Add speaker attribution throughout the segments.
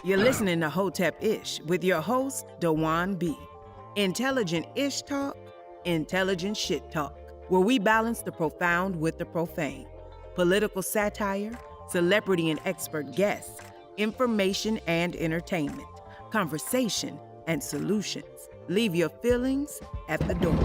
Speaker 1: You're listening to Hotep Ish with your host, Dewan B. Intelligent Ish Talk, intelligent shit talk, where we balance the profound with the profane. Political satire, celebrity and expert guests, information and entertainment, conversation and solutions. Leave your feelings at the door.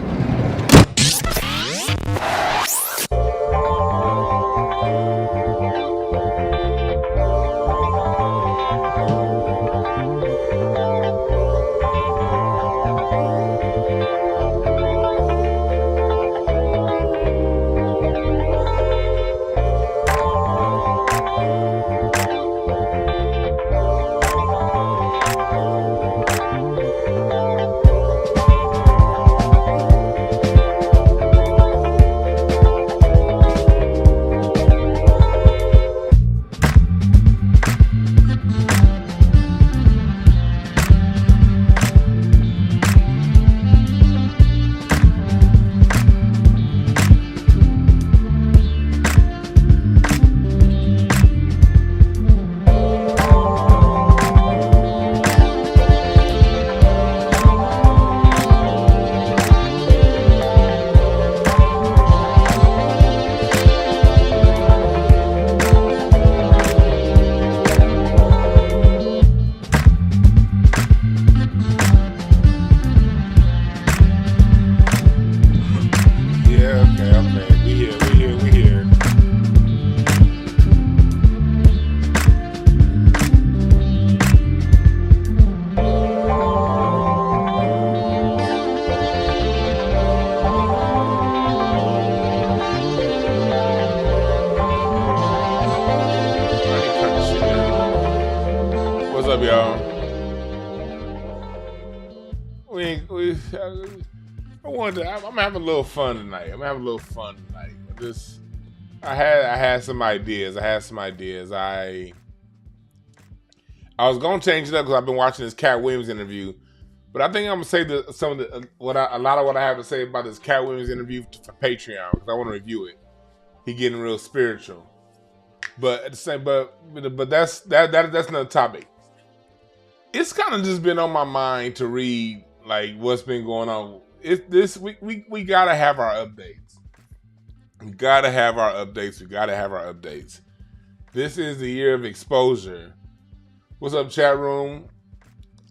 Speaker 2: I'm having a little fun tonight. I had some ideas. I was gonna change it up because I've been watching this Cat Williams interview, but I think I'm gonna say a lot of what I have to say about this Cat Williams interview for Patreon because I want to review it. He getting real spiritual, but at the same, but that's another topic. It's kind of just been on my mind to read like what's been going on. We gotta have our updates. We gotta have our updates. This is the year of exposure. What's up, chat room?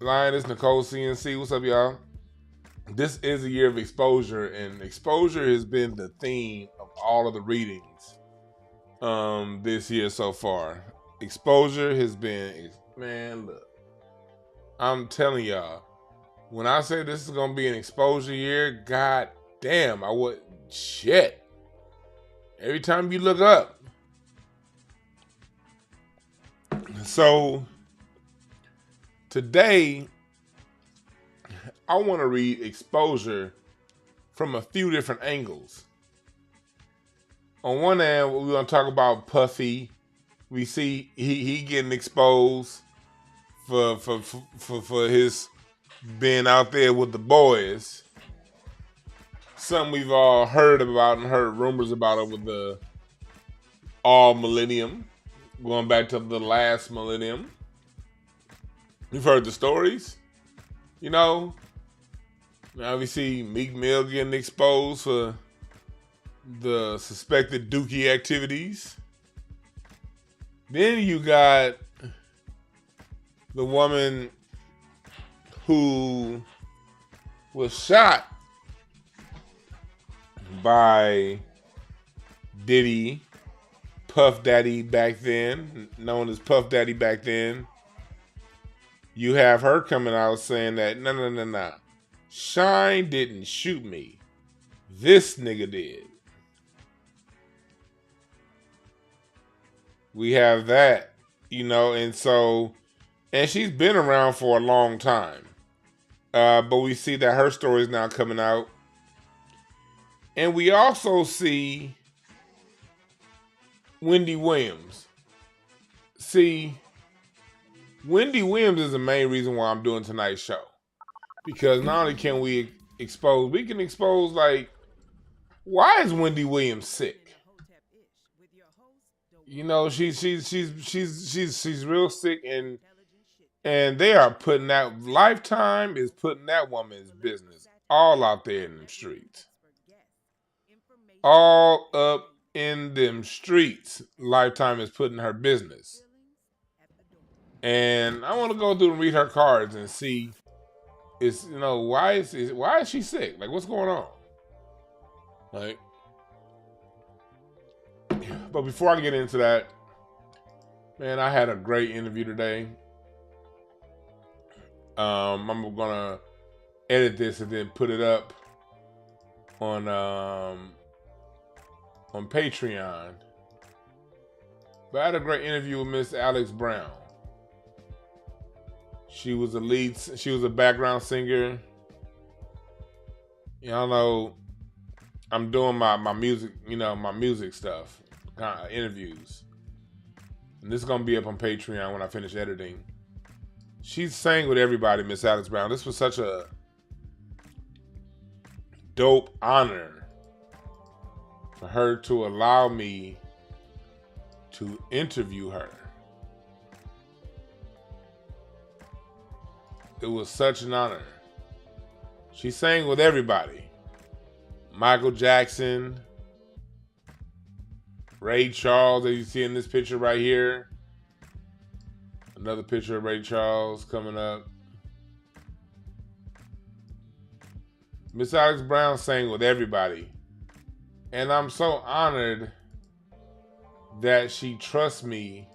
Speaker 2: Lioness, Nicole, CNC. What's up, y'all? This is a year of exposure, and exposure has been the theme of all of the readings this year so far. Exposure has been, man, look. I'm telling y'all, when I say this is gonna be an exposure year, god damn, shit. Every time you look up. So today, I want to read exposure from a few different angles. On one hand, we're gonna talk about Puffy. We see he getting exposed for his being out there with the boys. Something we've all heard about and heard rumors about over the all millennium, going back to the last millennium. You've heard the stories, you know. Now we see Meek Mill getting exposed for the suspected dookie activities. Then you got the woman who was shot by Diddy, Puff Daddy back then, known as Puff Daddy back then. You have her coming out saying that, no. Shine didn't shoot me. This nigga did. We have that, you know, and she's been around for a long time. But we see that her story is now coming out. And we also see Wendy Williams. See, Wendy Williams is the main reason why I'm doing tonight's show. Because not only can we can expose, like, why is Wendy Williams sick? You know, she's real sick, and And they are putting that, Lifetime is putting that woman's business all out there in them streets. All up in them streets. Lifetime is putting her business. And I want to go through and read her cards and see, why is she sick? Like, what's going on? Like, but before I get into that, man, I had a great interview today. I'm gonna edit this and then put it up on Patreon. But I had a great interview with Miss Alex Brown. She was a background singer. Y'all know I'm doing my music, my music stuff, kind of interviews. And this is gonna be up on Patreon when I finish editing. She sang with everybody, Miss Alex Brown. This was such a dope honor for her to allow me to interview her. It was such an honor. She sang with everybody. Michael Jackson, Ray Charles, that you see in this picture right here. Another picture of Ray Charles coming up. Miss Alex Brown sang with everybody. And I'm so honored that she trusts me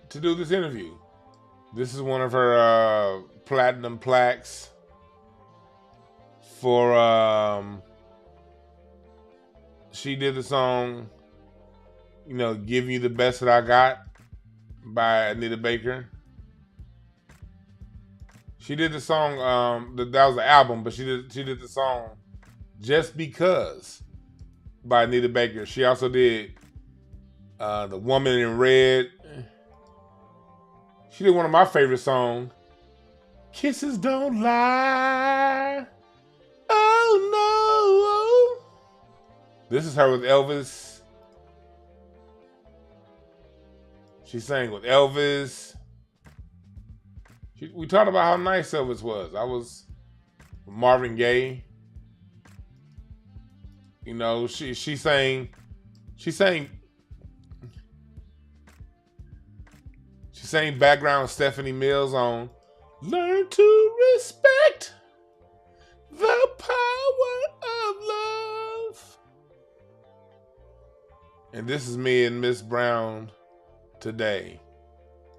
Speaker 2: to do this interview. This is one of her platinum plaques for, she did the song, Give You the Best That I Got by Anita Baker. She did the song, that was the album, but she did the song Just Because by Anita Baker. She also did The Woman in Red. She did one of my favorite songs, Kisses Don't Lie. Oh no. This is her with Elvis. She sang with Elvis. We talked about how nice Elvis was. I was Marvin Gaye. She sang background Stephanie Mills on Learn to Respect the Power of Love. And this is me and Miss Brown today,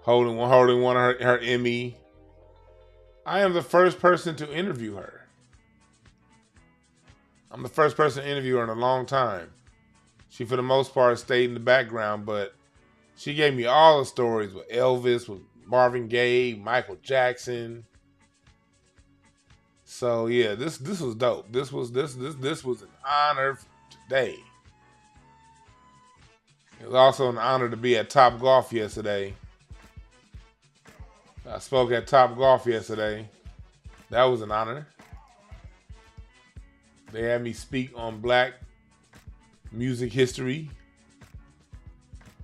Speaker 2: holding one of her Emmy. I am the first person to interview her. I'm the first person to interview her in a long time. She, for the most part, stayed in the background, but she gave me all the stories with Elvis, with Marvin Gaye, Michael Jackson. So yeah, this was dope. This was an honor today. It was also an honor to be at Top Golf yesterday. I spoke at Top Golf yesterday. That was an honor. They had me speak on Black music history.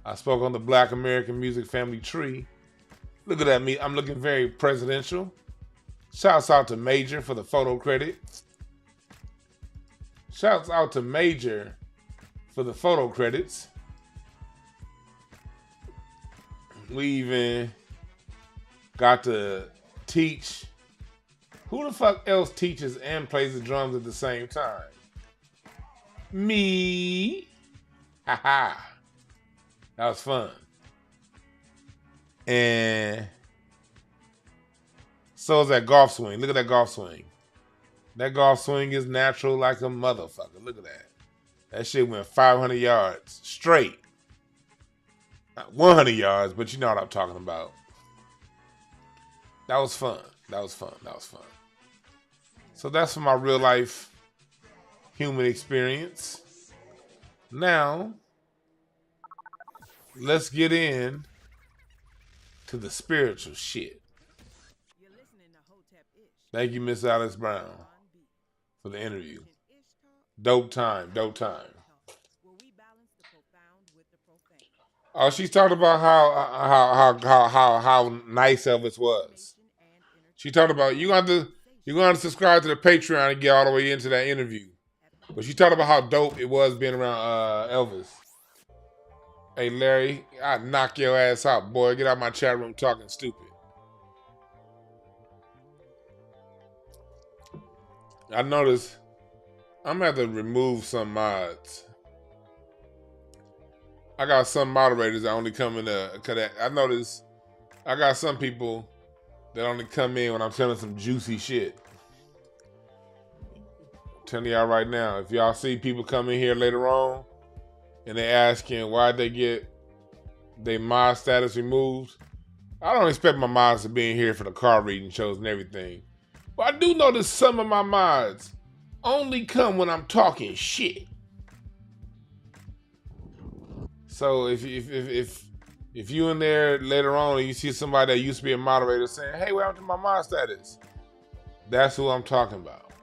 Speaker 2: I spoke on the Black American music family tree. Look at that, me. I'm looking very presidential. Shouts out to Major for the photo credit. Shouts out to Major for the photo credits. We even got to teach. Who the fuck else teaches and plays the drums at the same time? Me. Haha. That was fun. And so is that golf swing. Look at that golf swing. That golf swing is natural like a motherfucker. Look at that. That shit went 500 yards straight. Not 100 yards, but you know what I'm talking about. That was fun. That was fun. So that's for my real life human experience. Now, let's get in to the spiritual shit. Thank you, Miss Alex Brown, for the interview. Dope time. Oh, she's talked about how nice Elvis was. She talked about you gonna have to subscribe to the Patreon and get all the way into that interview. But she talked about how dope it was being around Elvis. Hey Larry, I knock your ass out, boy. Get out my chat room talking stupid. I noticed I'm gonna have to remove some mods. I got some moderators that only come in I noticed I got some people that only come in when I'm telling some juicy shit. I'm telling y'all right now, if y'all see people come in here later on and they asking why'd they get their mod status removed, I don't expect my mods to be in here for the card reading shows and everything. But I do notice some of my mods only come when I'm talking shit. So if you in there later on and you see somebody that used to be a moderator saying, "Hey, what happened to my mod status?" That's who I'm talking about.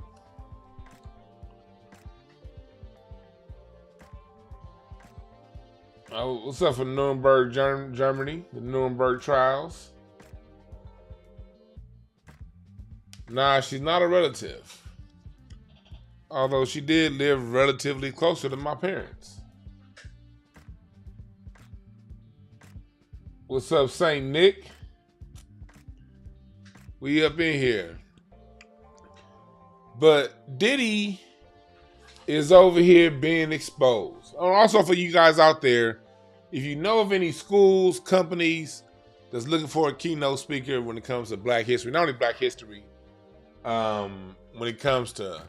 Speaker 2: What's up for Nuremberg, Germany? The Nuremberg trials. Nah, she's not a relative. Although she did live relatively closer to my parents. What's up, Saint Nick? We up in here. But Diddy is over here being exposed. Also for you guys out there, if you know of any schools, companies that's looking for a keynote speaker when it comes to Black history, not only Black history, when it comes to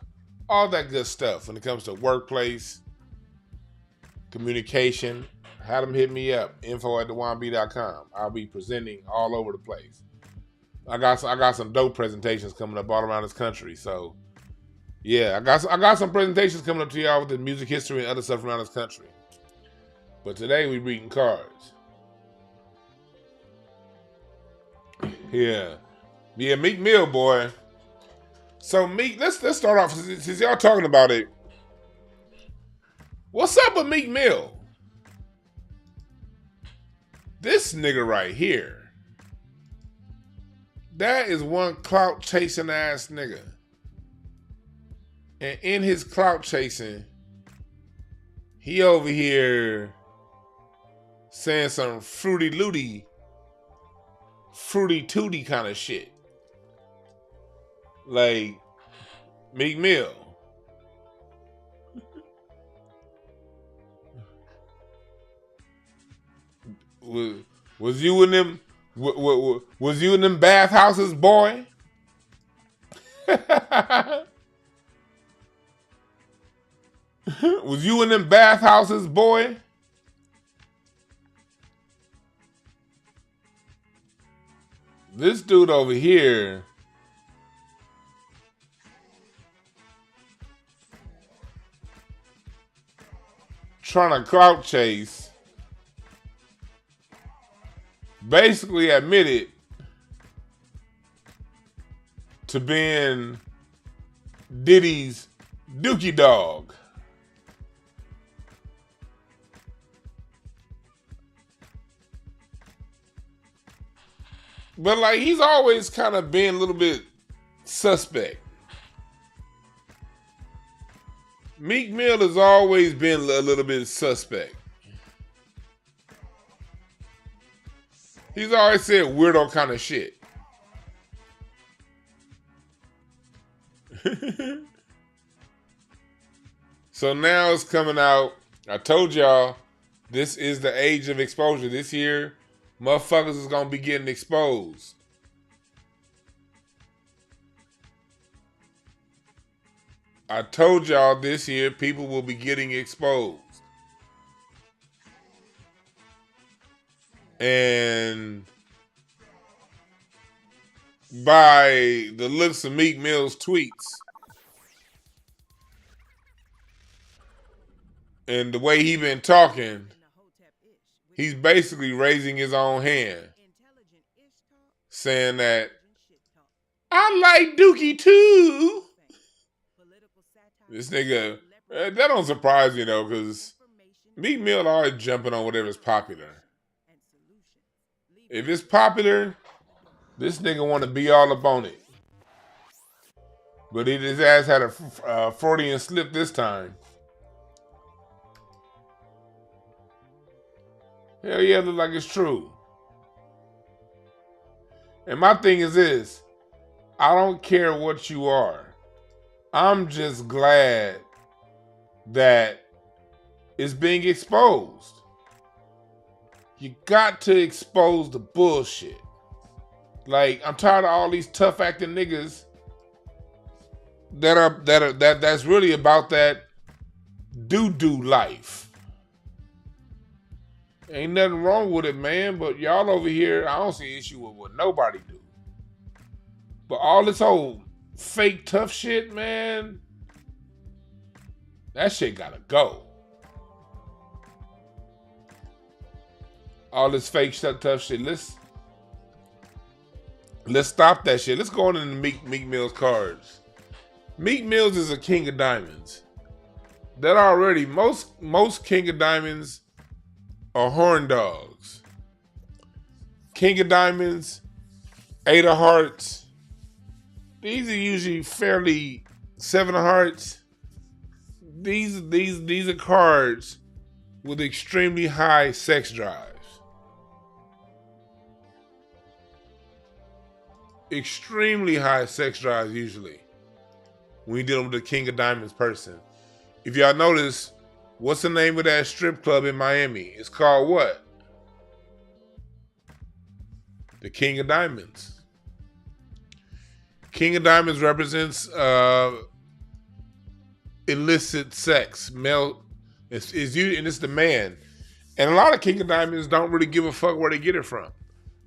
Speaker 2: all that good stuff, when it comes to workplace, communication, have them hit me up, info@thewanb.com. I'll be presenting all over the place. I got some dope presentations coming up all around this country, so yeah, I got some presentations coming up to y'all with the music history and other stuff around this country. But today we reading cards. Yeah, Meek Mill, boy. So Meek, let's start off since y'all talking about it. What's up with Meek Mill? This nigga right here. That is one clout chasing ass nigga. And in his clout chasing, he over here saying some fruity tooty kind of shit. Like Meek Mill. Was you in them? Was you in them bathhouses, boy? Was you in them bathhouses, boy? This dude over here trying to clout chase, basically admitted to being Diddy's dookie dog. But like he's always kind of been a little bit suspect. Meek Mill has always been a little bit suspect. He's always said weirdo kind of shit. So now it's coming out. I told y'all this is the age of exposure. This year, motherfuckers is gonna be getting exposed. I told y'all this year people will be getting exposed. And by the looks of Meek Mill's tweets and the way he been talking, he's basically raising his own hand, saying that I like Dookie too. This nigga, that don't surprise me though, because Meek Mill always jumping on whatever's popular. If it's popular, this nigga want to be all up on it. But his ass had a Freudian slip this time. Hell yeah, look like it's true. And my thing is this. I don't care what you are. I'm just glad that it's being exposed. You got to expose the bullshit. Like, I'm tired of all these tough acting niggas that's really about that doo-doo life. Ain't nothing wrong with it, man, but y'all over here, I don't see an issue with what nobody do. But all this old fake tough shit, man, that shit gotta go. All this fake tough shit. Let's stop that shit. Let's go on into Meek Mill's cards. Meek Mills is a king of diamonds. That already, most king of diamonds are horn dogs. King of diamonds, eight of hearts. These are usually fairly seven of hearts. These are cards with extremely high sex drives. Extremely high sex drives usually when you're dealing with the king of diamonds person. If y'all notice, what's the name of that strip club in Miami? It's called what? The King of Diamonds. King of Diamonds represents illicit sex. Male, it's you, and it's the man. And a lot of King of Diamonds don't really give a fuck where they get it from.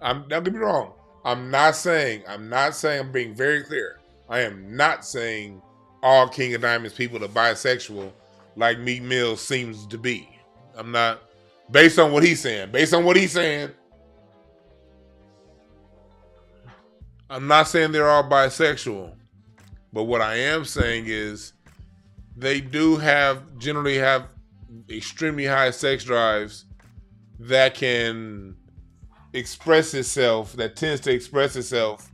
Speaker 2: Don't get me wrong. I'm being very clear. I am not saying all King of Diamonds people are bisexual like Meek Mill seems to be. I'm not, based on what he's saying. I'm not saying they're all bisexual. But what I am saying is they do generally have extremely high sex drives that can express itself, that tends to express itself,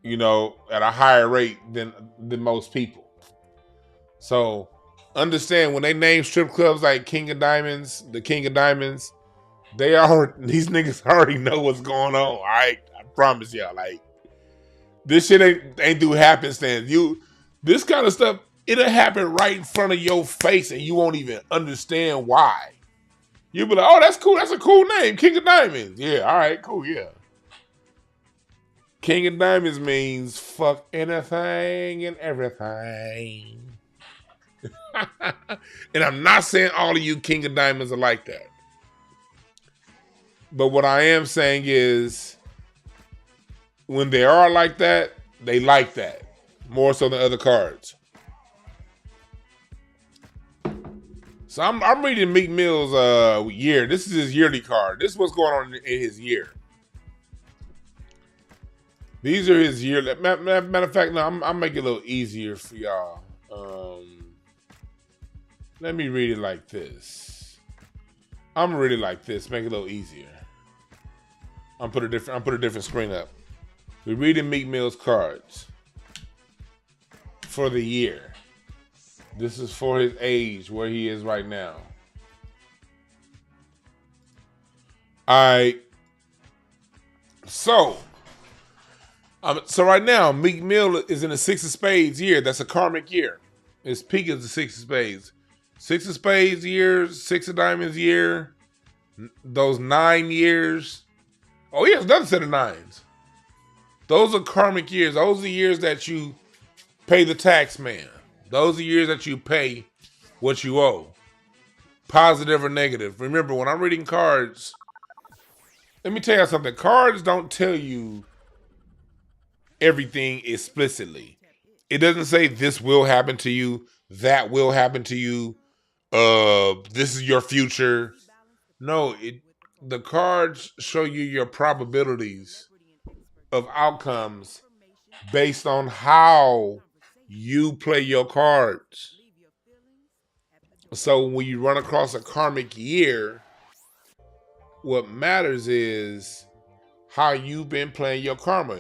Speaker 2: you know, at a higher rate than most people. So understand, when they name strip clubs like King of Diamonds, the King of Diamonds, these niggas already know what's going on. All right, I promise y'all. Like, this shit ain't do happenstance. This kind of stuff, it'll happen right in front of your face, and you won't even understand why. You'll be like, oh, that's cool. That's a cool name, King of Diamonds. Yeah, all right, cool, yeah. King of Diamonds means fuck anything and everything. And I'm not saying all of you King of Diamonds are like that. But what I am saying is, when they are like that, they like that. More so than other cards. So I'm reading Meek Mill's year. This is his yearly card. This is what's going on in his year. These are his year. Matter of fact, no, I'll make it a little easier for y'all. Let me read it like this. I'm gonna read it like this. Make it a little easier. I'm put a different screen up. We're reading Meek Mill's cards for the year. This is for his age, where he is right now. Alright. So right now, Meek Mill is in the Six of Spades year. That's a karmic year. His peak is the Six of Spades. Six of Spades year, Six of Diamonds year, those 9 years. Oh, he has another set of 9s. Those are karmic years. Those are years that you pay the tax man. Those are years that you pay what you owe. Positive or negative. Remember, when I'm reading cards, let me tell you something. Cards don't tell you everything explicitly. It doesn't say this will happen to you, that will happen to you, this is your future. No, the cards show you your probabilities of outcomes based on how you play your cards. So when you run across a karmic year, What matters is how you've been playing your karma.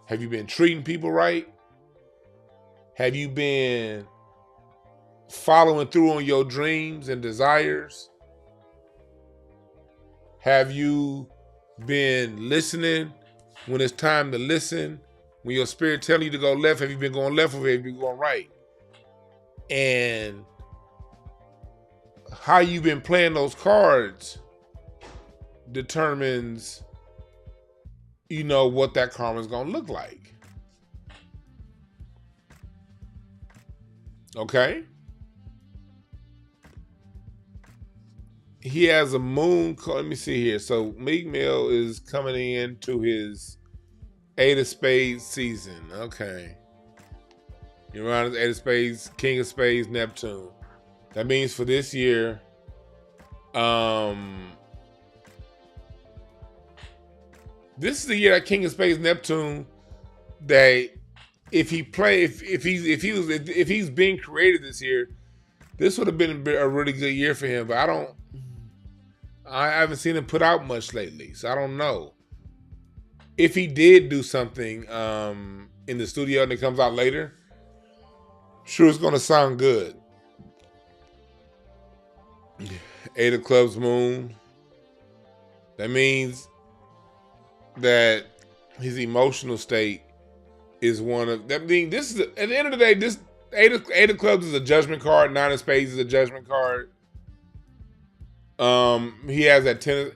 Speaker 2: Have you been treating people right? Have you been following through on your dreams and desires? Have you been listening when it's time to listen? When your spirit telling you to go left, have you been going left or have you been going right? And how you've been playing those cards determines, what that karma is going to look like. Okay? He has a moon. Let me see here. So Meek Mill is coming into his 8 of Spades season. Okay. You're around his 8 of Spades, King of Spades, Neptune. That means for this year, this is the year that King of Spades, Neptune, that if he's being created this year, this would have been a really good year for him. But I haven't seen him put out much lately, so I don't know. If he did do something in the studio and it comes out later, I'm sure it's going to sound good. 8 of Clubs, Moon. That means that his emotional state is one of that. Being this is at the end of the day, this 8 of Clubs is a judgment card. 9 of Spades is a judgment card. He has that 10.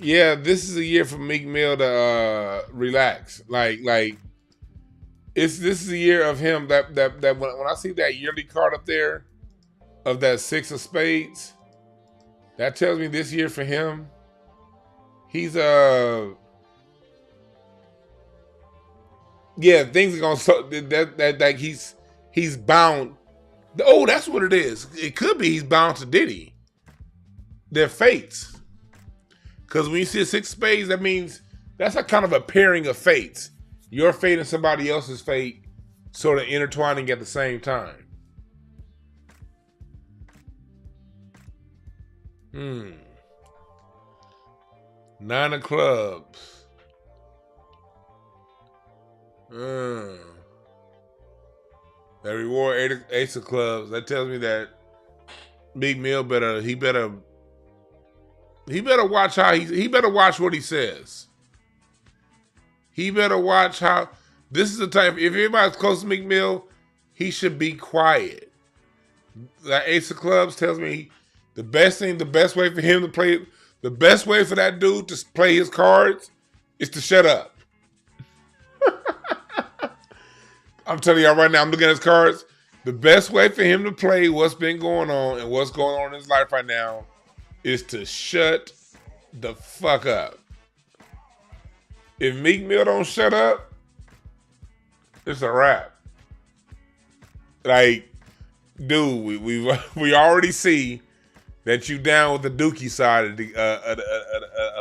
Speaker 2: Yeah, this is a year for Meek Mill to relax. This is a year of him that when I see that yearly card up there of that 6 of Spades, that tells me this year for him, he's things are gonna he's bound. Oh, that's what it is. It could be he's bound to Diddy. They're fates. Because when you see a 6 of Spades, that means that's a kind of a pairing of fates. Your fate and somebody else's fate sort of intertwining at the same time. 9 of Clubs. That reward 8 of Clubs. That tells me that Meek Mill better watch he better watch what he says. He better watch how this is the type. If everybody's close to Meek Mill, he should be quiet. That 8 of Clubs tells me the best way for him to play, the best way for that dude to play his cards is to shut up. I'm telling y'all right now, I'm looking at his cards. The best way for him to play what's been going on and what's going on in his life right now is to shut the fuck up. If Meek Mill don't shut up, it's a wrap. Like, dude, we already see that you down with the dookie side of the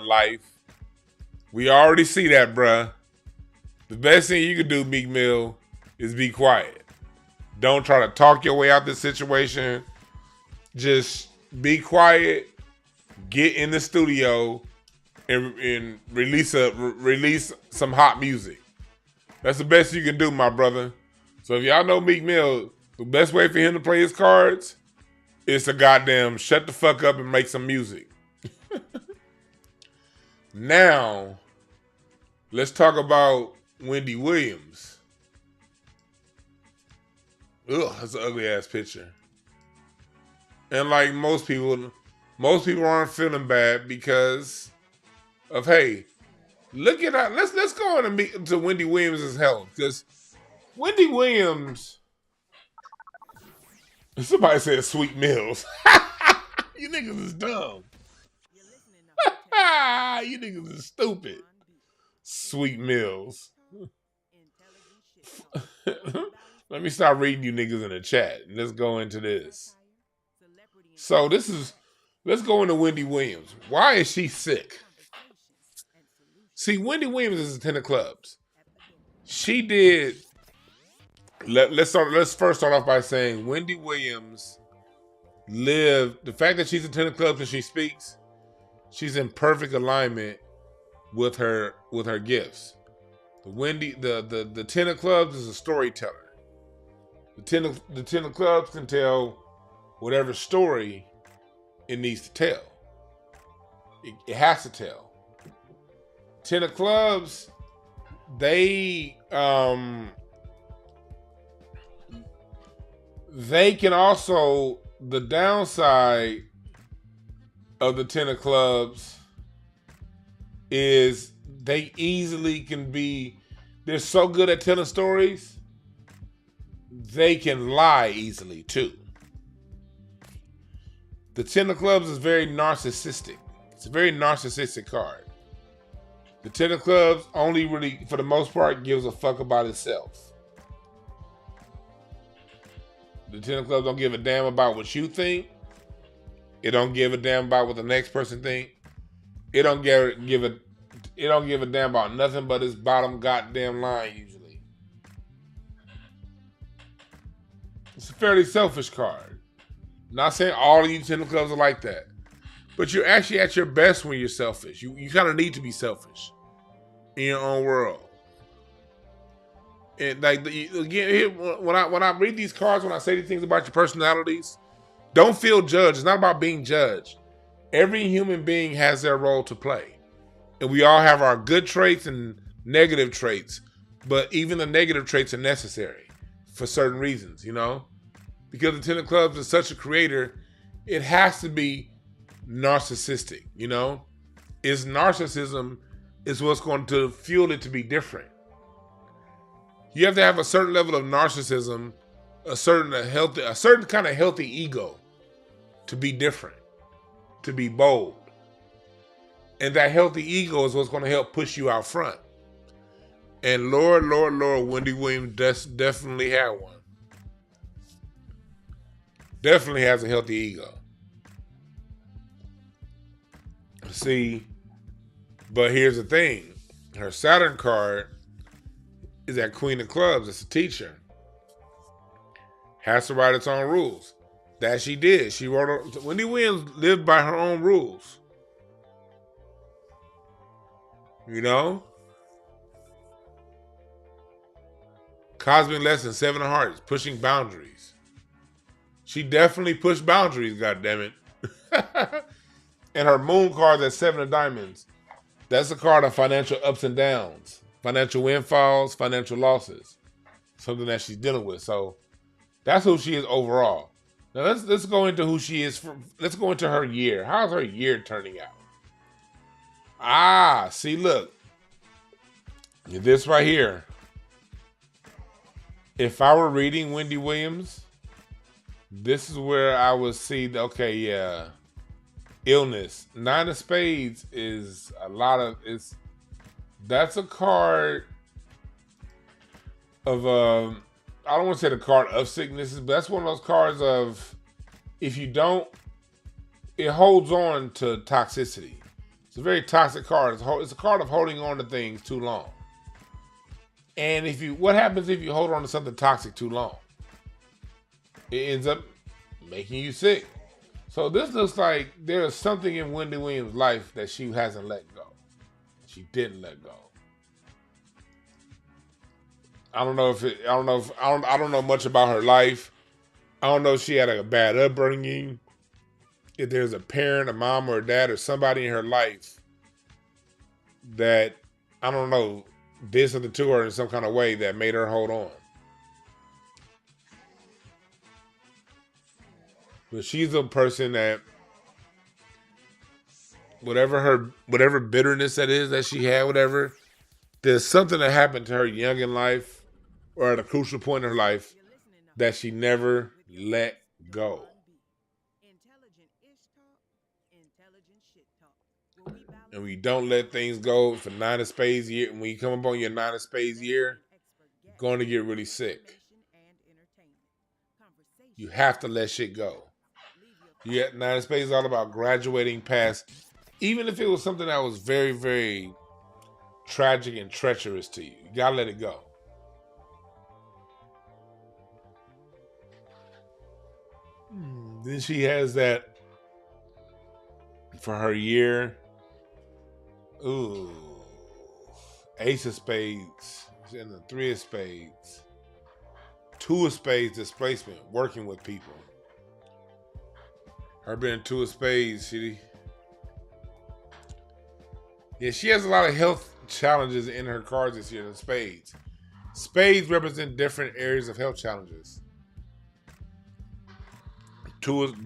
Speaker 2: life. We already see that, bruh. The best thing you can do, Meek Mill, is be quiet. Don't try to talk your way out this situation. Just be quiet. Get in the studio and release some hot music. That's the best you can do, my brother. So if y'all know Meek Mill, the best way for him to play his cards is to goddamn shut the fuck up and make some music. Now, let's talk about Wendy Williams. Ugh, that's an ugly ass picture. And like most people aren't feeling bad because of, hey, look at that. Let's go into Wendy Williams' health, because Wendy Williams. Somebody said Sweet Mills. You niggas is dumb. You niggas is stupid. Sweet Mills. Let me start reading you niggas in the chat. Let's go into this. So let's go into Wendy Williams. Why is she sick? See, Wendy Williams is a 10 of Clubs. She did. Let's first start off by saying Wendy Williams lived. The fact that she's a 10 of Clubs and she speaks, she's in perfect alignment with her gifts. The 10 of clubs is a storyteller. The 10 of clubs can tell whatever story it needs to tell. It has to tell. 10 of clubs, they can also, the downside of the 10 of clubs is they easily can be, they're so good at telling stories, they can lie easily too. The 10 of clubs is very narcissistic. It's a very narcissistic card. The 10 of clubs only really, for the most part, gives a fuck about itself. The 10 of clubs don't give a damn about what you think. It don't give a damn about what the next person think. It don't give a damn about nothing but its bottom goddamn line usually. It's a fairly selfish card. Not saying all of you 10 of clubs are like that. But you're actually at your best when you're selfish. You kind of need to be selfish in your own world. And like again, when I read these cards, when I say these things about your personalities, don't feel judged. It's not about being judged. Every human being has their role to play. And we all have our good traits and negative traits. But even the negative traits are necessary for certain reasons, you know? Because the 10 of clubs is such a creator, it has to be narcissistic, you know? It's narcissism is what's going to fuel it to be different. You have to have a certain level of narcissism, a certain kind of healthy ego to be different, to be bold. And that healthy ego is what's going to help push you out front. And Lord, Wendy Williams definitely had one. Definitely has a healthy ego. See, but here's the thing. Her Saturn card is that Queen of Clubs. It's a teacher. Has to write its own rules. That she did. Wendy Williams lived by her own rules. You know? Cosmic lesson, 7 of Hearts, pushing boundaries. She definitely pushed boundaries, goddammit. And her moon card, that 7 of Diamonds. That's a card of financial ups and downs. Financial windfalls, financial losses. Something that she's dealing with. So that's who she is overall. Now let's go into who she is. Let's go into her year. How's her year turning out? See, look. This right here. If I were reading Wendy Williams, this is where I would see, okay, yeah, illness. 9 of Spades is that's a card of, I don't want to say the card of sicknesses, but that's one of those cards of, if you don't, it holds on to toxicity. It's a very toxic card. It's a card of holding on to things too long. And what happens if you hold on to something toxic too long? It ends up making you sick. So this looks like there's something in Wendy Williams' life that she hasn't let go. She didn't let go. I don't know much about her life. I don't know if she had a bad upbringing. If there's a parent, a mom or a dad or somebody in her life that, I don't know, did something to her in some kind of way that made her hold on. But she's a person that whatever bitterness that is that she had, whatever, there's something that happened to her young in life or at a crucial point in her life that she never let go. And we don't let things go for 9 of Spades year. When you come up on your 9 of Spades year, you're going to get really sick. You have to let shit go. 9 of Spades is all about graduating past, even if it was something that was very, very tragic and treacherous to you. You gotta let it go. Then she has that for her year. Ooh. Ace of Spades. She's in the Three of Spades. Two of Spades displacement, working with people. Her being Two of Spades, she has a lot of health challenges in her cards this year. The Spades. Spades represent different areas of health challenges.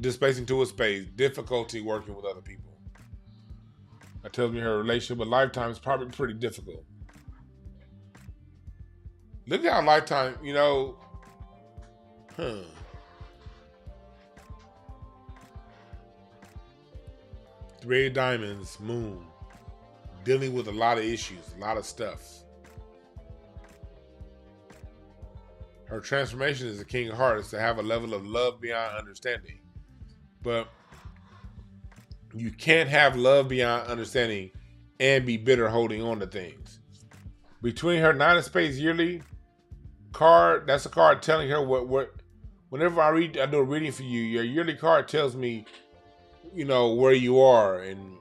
Speaker 2: Displacing Two of Spades, difficulty working with other people. That tells me her relationship with Lifetime is probably pretty difficult. Look at how Lifetime, Three of Diamonds, Moon. Dealing with a lot of issues, a lot of stuff. Her transformation as the King of Hearts to have a level of love beyond understanding. But you can't have love beyond understanding and be bitter holding on to things. Between her Nine of Spades yearly card, that's a card telling her what whenever I do a reading for you, your yearly card tells me, where you are and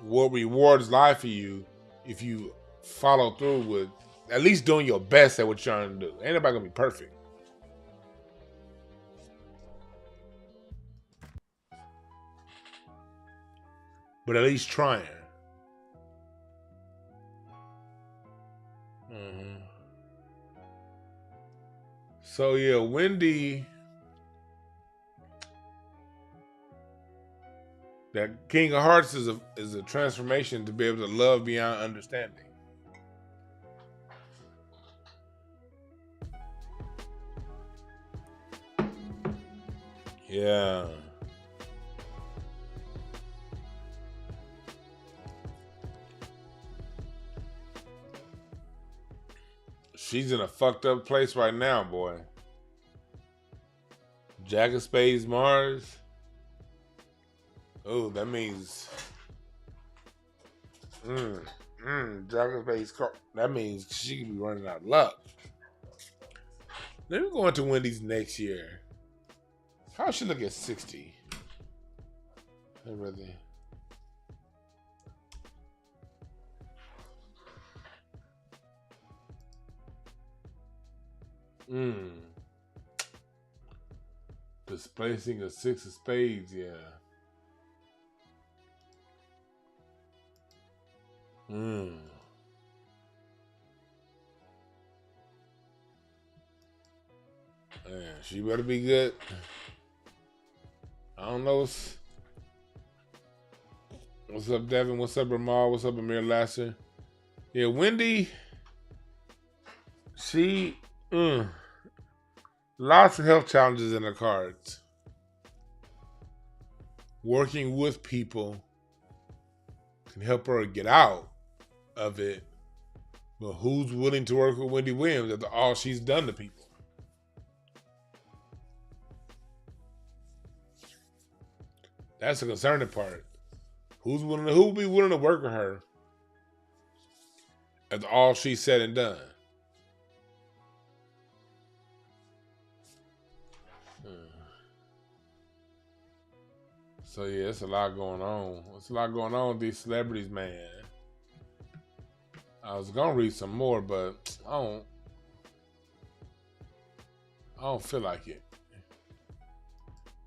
Speaker 2: what rewards lie for you if you follow through with at least doing your best at what you're trying to do. Ain't nobody gonna be perfect. But at least trying. So yeah, Wendy, that King of Hearts is a transformation to be able to love beyond understanding. Yeah. She's in a fucked up place right now, boy. Jack of Spades, Mars. Oh, that means Jack of Spades. That means she could be running out of luck. Let me go into Wendy's next year. How should she look at 60? Everything. Displacing a Six of Spades, yeah. Man, she better be good. I don't know. What's up, Devin? What's up, Ramal? What's up, Amir Lasser? Yeah, Wendy. She, lots of health challenges in her cards. Working with people can help her get out of it. But who's willing to work with Wendy Williams after all she's done to people? That's the concerning part. Who will be willing to work with her after all she's said and done? So yeah, it's a lot going on. It's a lot going on with these celebrities, man. I was gonna read some more, but I don't feel like it.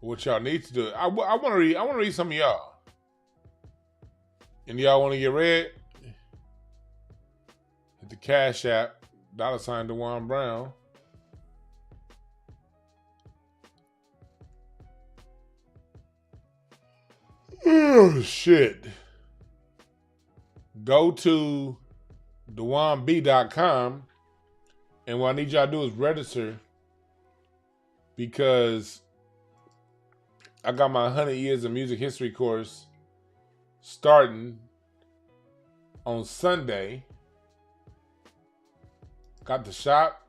Speaker 2: What y'all need to do? I want to read some of y'all. And y'all want to get read? Hit the Cash App, $ DeJuan Brown. Oh shit. Go to DeJuanB.com, and what I need y'all to do is register, because I got my 100 Years of Music History course starting on Sunday. Got the shop.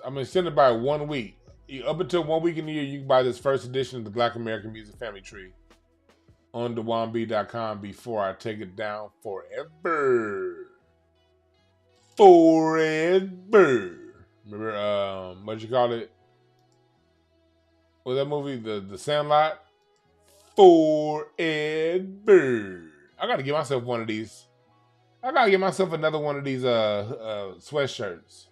Speaker 2: I'm extended by 1 week. Up until 1 week in the year, you can buy this first edition of the Black American Music Family Tree on DeJuanB.com before I take it down forever. Forever. Remember, what you call it? Was that movie, The Sandlot? forever. I gotta get myself one of these. I gotta get myself another one of these sweatshirts.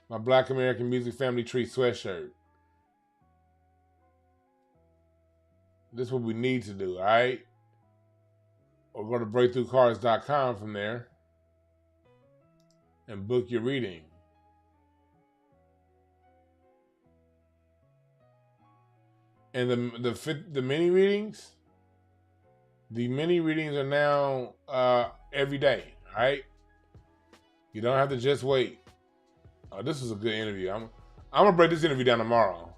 Speaker 2: My Black American Music Family Tree sweatshirt. This is what we need to do, all right? Or go to breakthroughcards.com from there and book your reading. And the mini readings, are now every day, all right? You don't have to just wait. Oh, this was a good interview. I'm gonna break this interview down tomorrow.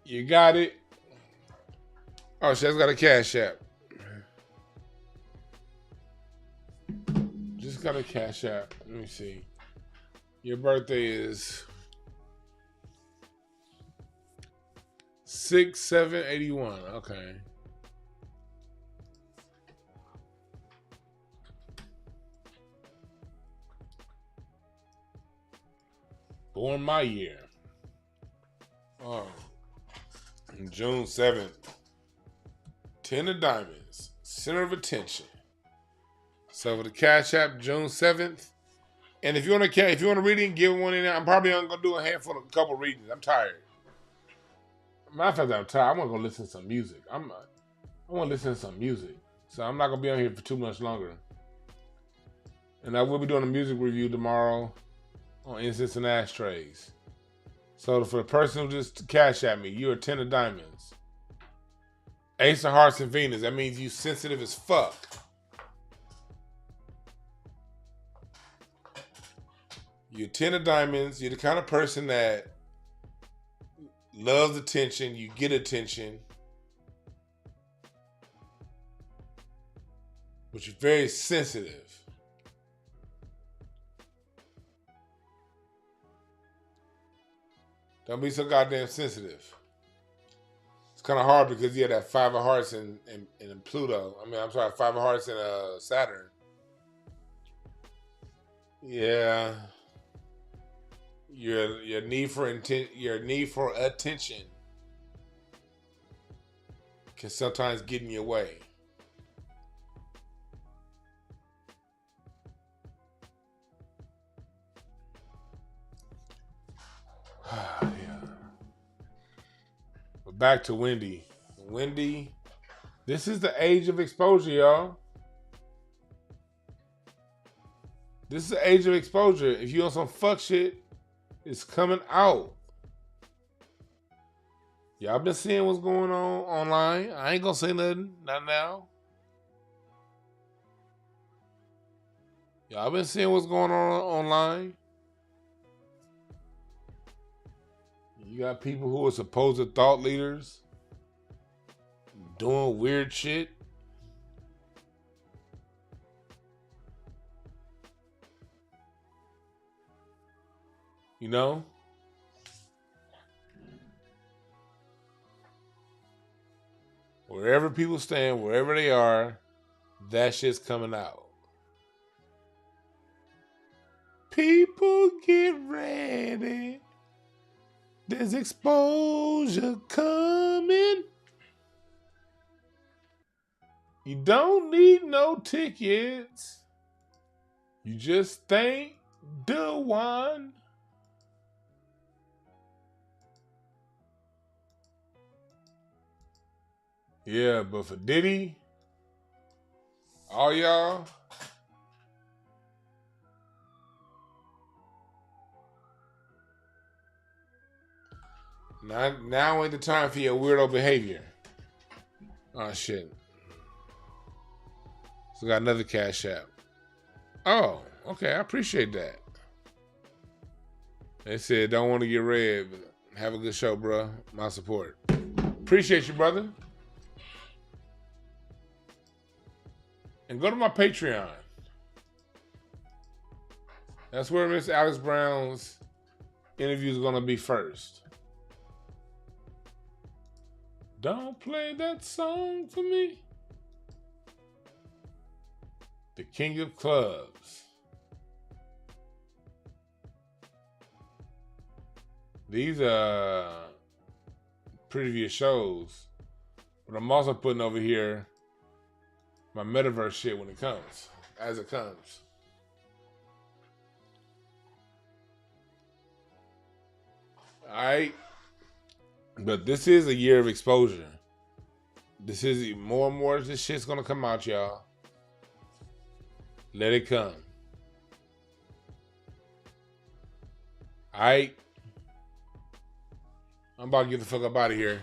Speaker 2: You got it. Oh, she's got a Cash App. Just got a Cash App. Let me see. Your birthday is 6/7/81. Okay. Born my year. Oh. June 7th. 10 of diamonds. Center of attention. So for the Cash App, June 7th. And if you want to read it and give one in there, I'm probably only gonna do a couple readings. I'm tired. Matter of fact, I'm tired. I want to go listen to some music. I want to listen to some music. So I'm not gonna be on here for too much longer. And I will be doing a music review tomorrow on Incense and Ashtrays. So for the person who just Cash at me, you're a 10 of diamonds. Ace of Hearts and Venus. That means you sensitive as fuck. You're 10 of diamonds. You're the kind of person that loves attention. You get attention. But you're very sensitive. Don't be so goddamn sensitive. It's kind of hard because you have that 5 of Hearts in Pluto. I'm sorry, 5 of Hearts in Saturn. Yeah. Your need for attention can sometimes get in your way. Yeah. But back to Wendy. Wendy, this is the age of exposure, y'all. This is the age of exposure. If you on some fuck shit, it's coming out. Y'all been seeing what's going on online. I ain't gonna say nothing. Not now. Y'all been seeing what's going on online. You got people who are supposed thought leaders doing weird shit. You know? Wherever people stand, wherever they are, that shit's coming out. People get ready. There's exposure coming. You don't need no tickets. You just thank the one. Yeah, but for Diddy, all y'all, now ain't the time for your weirdo behavior. Oh, shit. So got another Cash App. Oh, okay, I appreciate that. They said, don't want to get read, but have a good show, bro. My support. Appreciate you, brother. And go to my Patreon. That's where Miss Alex Brown's interview is going to be first. Don't play that song for me. The King of Clubs. these previous shows, but I'm also putting over here my metaverse shit when it comes, as it comes. All right, but this is a year of exposure. This is more and more. This shit's gonna come out, y'all. Let it come. All right, I'm about to get the fuck up out of here.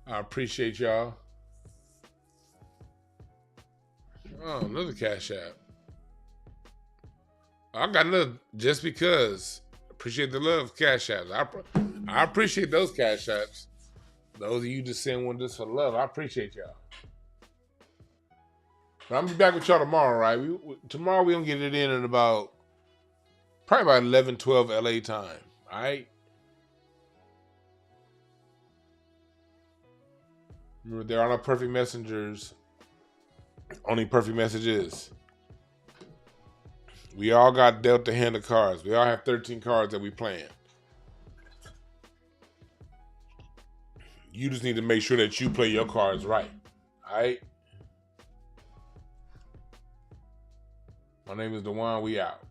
Speaker 2: I appreciate y'all. Oh, another Cash App. I got another just because. Appreciate the love, Cash Apps. I appreciate those Cash Apps. Those of you just send one just for love, I appreciate y'all. But I'm gonna be back with y'all tomorrow, right? Tomorrow we're gonna get it in at about probably about 11, 12 LA time. All right. Remember, there are no perfect messengers. Only perfect messages. We all got dealt the hand of cards. We all have 13 cards that we playing. You just need to make sure that you play your cards right. All right? My name is Dewan. We out.